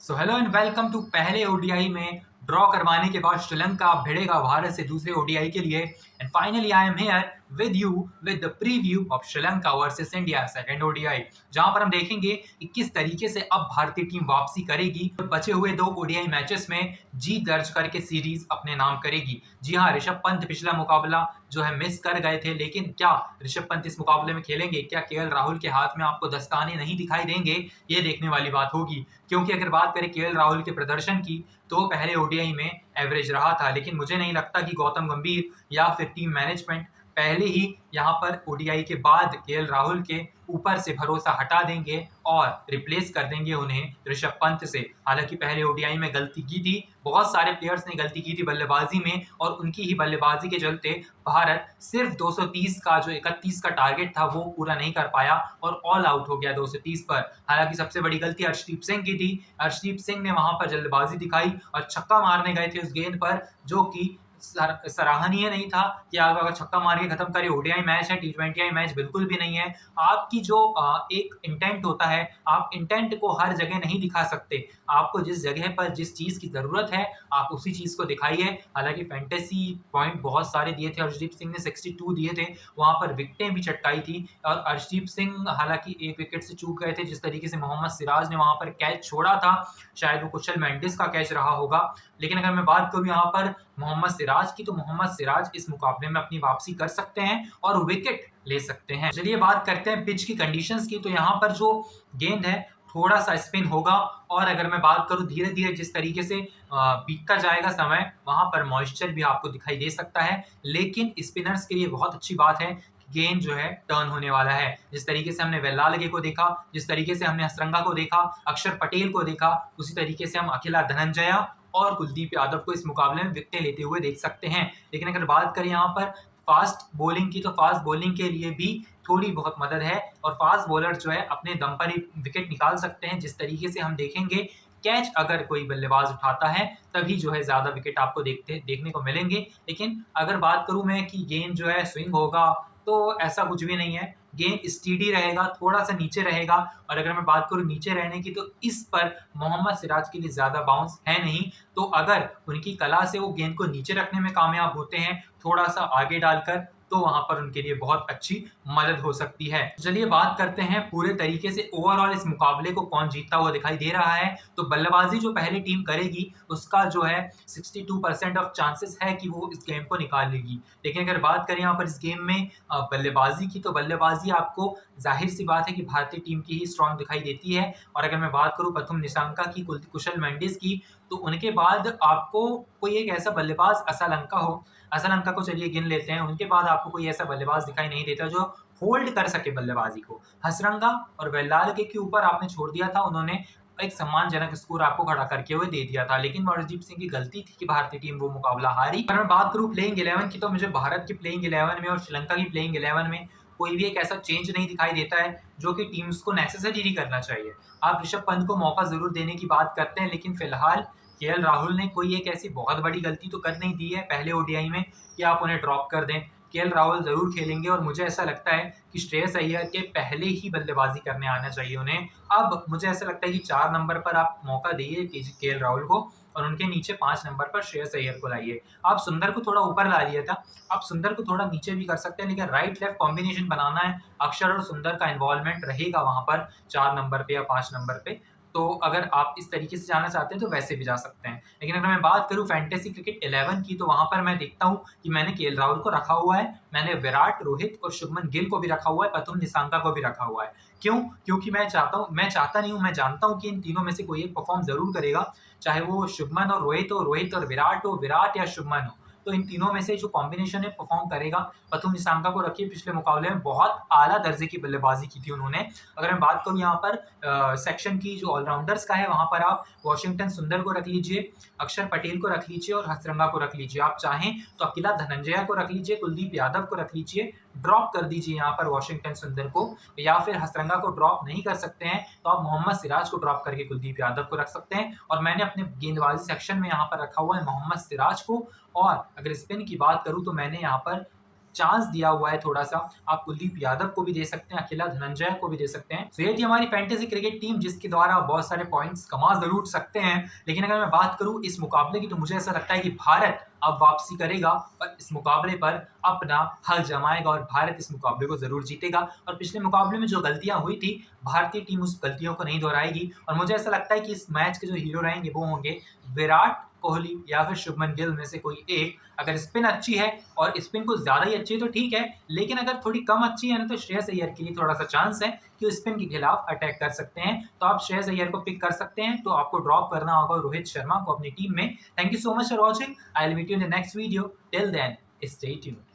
So hello and welcome to पहले ODI में draw करवाने के बाद श्रीलंका भिड़ेगा भारत से दूसरे ओडीआई के लिए and finally I am here with you with the preview of Sri Lanka versus India second ODI, जहां पर हम देखेंगे कि किस तरीके से अब भारतीय टीम वापसी करेगी, बचे हुए दो ओडीआई मैचेस में जीत दर्ज करके सीरीज अपने नाम करेगी। जी हाँ, ऋषभ पंत पिछला मुकाबला जो है मिस कर गए थे, लेकिन क्या ऋषभ पंत इस मुकाबले में खेलेंगे? क्या केएल राहुल के हाथ में आपको दस्ताने नहीं दिखाई देंगे? ये देखने वाली बात होगी, क्योंकि अगर बात करें केएल राहुल के प्रदर्शन की तो पहले ओडीआई में एवरेज रहा था, लेकिन मुझे नहीं लगता कि गौतम गंभीर या फिर टीम मैनेजमेंट पहले ही यहाँ पर ओडीआई के बाद केएल राहुल के ऊपर से भरोसा हटा देंगे और रिप्लेस कर देंगे उन्हें ऋषभ पंत से। हालांकि पहले ओडीआई में गलती की थी, बहुत सारे प्लेयर्स ने गलती की थी बल्लेबाजी में, और उनकी ही बल्लेबाजी के चलते भारत सिर्फ 230 का जो 31 का टारगेट था वो पूरा नहीं कर पाया और ऑल आउट हो गया 230 पर। हालांकि सबसे बड़ी गलती अर्शदीप सिंह की थी। अर्शदीप सिंह ने वहां पर जल्दबाजी दिखाई और छक्का मारने गए थे उस गेंद पर, जो कि सराहनीय नहीं था कि आप अगर छक्का मार के खत्म करें। ओडीआई मैच है, टी20 मैच बिल्कुल भी नहीं है। आपकी जो एक इंटेंट होता है, आप इंटेंट को हर जगह नहीं दिखा सकते। आपको जिस जगह पर जिस चीज की जरूरत है आप उसी चीज को दिखाइए। हालांकि फैंटेसी पॉइंट बहुत सारे दिए थे, अर्शदीप सिंह ने 62 दिए थे, वहां पर विकेटें भी चटकाई थी और अर्शदीप सिंह हालांकि एक विकेट से चूक गए थे। जिस तरीके से मोहम्मद सिराज ने वहां पर कैच छोड़ा था, शायद वो कुशल मेंडिस का कैच रहा होगा। लेकिन अगर मैं बात करूं यहाँ पर मोहम्मद सिराज की, तो मोहम्मद सिराज इस मुकाबले में अपनी वापसी कर सकते हैं और विकेट ले सकते हैं। चलिए बात करते हैं पिच की कंडीशंस की। तो यहाँ पर जो गेंद है थोड़ा सा स्पिन होगा, और अगर मैं बात करूं धीरे धीरे जिस तरीके से बीतता जाएगा समय, वहां पर मॉइस्चर भी आपको दिखाई दे सकता है। लेकिन स्पिनर्स के लिए बहुत अच्छी बात है, गेंद जो है टर्न होने वाला है। जिस तरीके से हमने वेल्लालगे को देखा, जिस तरीके से हमने हसरंगा को देखा, अक्षर पटेल को देखा, उसी तरीके से हम अखिला धनंजया और कुलदीप यादव को इस मुकाबले में विकेटें लेते हुए देख सकते हैं। लेकिन अगर बात करें यहाँ पर फास्ट बॉलिंग की, तो फास्ट बॉलिंग के लिए भी थोड़ी बहुत मदद है और फास्ट बॉलर जो है अपने दम पर ही विकेट निकाल सकते हैं। जिस तरीके से हम देखेंगे, कैच अगर कोई बल्लेबाज उठाता है तभी जो है ज्यादा विकेट आपको देखने को मिलेंगे। लेकिन अगर बात करूं मैं कि गेंद जो है स्विंग होगा, तो ऐसा कुछ भी नहीं है। गेंद स्टीडी रहेगा, थोड़ा सा नीचे रहेगा, और अगर मैं बात करूं नीचे रहने की, तो इस पर मोहम्मद सिराज के लिए ज्यादा बाउंस है नहीं। तो अगर उनकी कला से वो गेंद को नीचे रखने में कामयाब होते हैं, थोड़ा सा आगे डालकर, तो वहां पर उनके लिए बहुत अच्छी मदद हो सकती है। चलिए बात करते हैं पूरे तरीके से ओवरऑल इस मुकाबले को कौन जीतता हुआ दिखाई दे रहा है। तो बल्लेबाजी जो पहली टीम करेगी उसका जो है 62% ऑफ चांसेस है कि वो इस गेम को निकाल लेगी। लेकिन अगर बात करें यहाँ पर इस गेम में बल्लेबाजी की, तो बल्लेबाजी आपको जाहिर सी बात है कि भारतीय टीम की ही स्ट्रांग दिखाई देती है। और अगर मैं बात करूं प्रथम निशंका की, कुशल मेंडिस की, तो उनके बाद आपको कोई एक ऐसा बल्लेबाज असलंका को चलिए गिन लेते हैं, उनके बाद आपको कोई ऐसा बल्लेबाज दिखाई नहीं देता जो होल्ड कर सके बल्लेबाजी को। हसरंगा और वेल्लालगे के ऊपर आपने छोड़ दिया था, उन्होंने एक सम्मानजनक स्कोर आपको खड़ा करके हुए दे दिया था। लेकिन अर्शदीप सिंह की गलती थी कि भारतीय टीम वो मुकाबला हारी। अगर मैं बात करूं प्लेइंग 11 की, तो मुझे भारत की प्लेइंग 11 में और श्रीलंका की प्लेइंग 11 में कोई भी एक ऐसा चेंज नहीं दिखाई देता है जो कि टीम्स को नेसेसरी नहीं करना चाहिए। आप ऋषभ पंत को मौका जरूर देने की बात करते हैं, लेकिन फिलहाल केएल राहुल ने कोई एक ऐसी बहुत बड़ी गलती तो कर नहीं दी है पहले ओडीआई में कि आप उन्हें ड्रॉप कर दें। केएल राहुल जरूर खेलेंगे और मुझे ऐसा लगता है कि श्रेयस अय्यर के पहले ही बल्लेबाजी करने आना चाहिए उन्हें। अब मुझे ऐसा लगता है कि 4 नंबर पर आप मौका दीजिए केएल राहुल को, और उनके नीचे 5 नंबर पर श्रेयस अय्यर को लाइए। आप सुंदर को थोड़ा ऊपर ला लिया था, आप सुंदर को थोड़ा नीचे भी कर सकते हैं, लेकिन राइट लेफ्ट कॉम्बिनेशन बनाना है। अक्षर और सुंदर का इन्वॉल्वमेंट रहेगा वहां पर 4 नंबर पे या 5 नंबर पे। तो अगर आप इस तरीके से जाना चाहते हैं तो वैसे भी जा सकते हैं। लेकिन अगर मैं बात करूं फैंटेसी क्रिकेट 11 की, तो वहां पर मैं देखता हूं कि मैंने केएल राहुल को रखा हुआ है, मैंने विराट, रोहित और शुभमन गिल को भी रखा हुआ है, प्रथम निशंका को भी रखा हुआ है। क्यों? क्योंकि मैं चाहता नहीं हूं, मैं जानता हूं कि इन तीनों में से कोई एक परफॉर्म जरूर करेगा, चाहे वो शुभमन और रोहित हो, रोहित और विराट हो, विराट या शुभमन हो। तो इन तीनों में से जो कॉम्बिनेशन है परफॉर्म करेगा। प्रथम निशंका को रखिए, पिछले मुकाबले में बहुत आला दर्जे की बल्लेबाजी की थी उन्होंने। अगर मैं बात करूं यहाँ पर सेक्शन की जो ऑलराउंडर्स का है, वहां पर आप वॉशिंगटन सुंदर को रख लीजिए, अक्षर पटेल को रख लीजिए और हसरंगा को रख लीजिए। आप चाहें तो अकेला धनंजया को रख लीजिए, कुलदीप यादव को रख लीजिए, ड्रॉप कर दीजिए यहाँ पर वॉशिंगटन सुंदर को, या फिर हसरंगा को ड्रॉप नहीं कर सकते हैं तो आप मोहम्मद सिराज को ड्रॉप करके कुलदीप यादव को रख सकते हैं। और मैंने अपने गेंदबाजी सेक्शन में यहाँ पर रखा हुआ है मोहम्मद सिराज को। और अगर स्पिन की बात करूं तो मैंने यहाँ पर चांस दिया हुआ है थोड़ा सा। आप कुलदीप यादव को भी दे सकते हैं, अखिला धनंजय को भी दे सकते हैं। तो ये थी हमारी फैंटेसी क्रिकेट टीम जिसके द्वारा आप बहुत सारे पॉइंट्स कमा जरूर सकते हैं। लेकिन अगर मैं बात करूं इस मुकाबले की तो मुझे ऐसा लगता है कि भारत अब वापसी करेगा और इस मुकाबले पर अपना हक जमाएगा और भारत इस मुकाबले को जरूर जीतेगा। और पिछले मुकाबले में जो गलतियां हुई थी भारतीय टीम उस गलतियों को नहीं दोहराएगी। और मुझे ऐसा लगता है कि इस मैच के जो हीरो रहेंगे वो होंगे विराट कोहली या फिर शुभमन गिल में से कोई एक। अगर स्पिन अच्छी है और स्पिन को ज्यादा ही अच्छी है तो ठीक है, लेकिन अगर थोड़ी कम अच्छी है ना तो श्रेयस अय्यर के लिए थोड़ा सा चांस है कि वो स्पिन के खिलाफ अटैक कर सकते हैं। तो आप श्रेयस अय्यर को पिक कर सकते हैं। तो आपको ड्रॉप करना होगा रोहित शर्मा को अपनी टीम में। Thank you so much for watching. I will meet you in the next video. Till then stay tuned.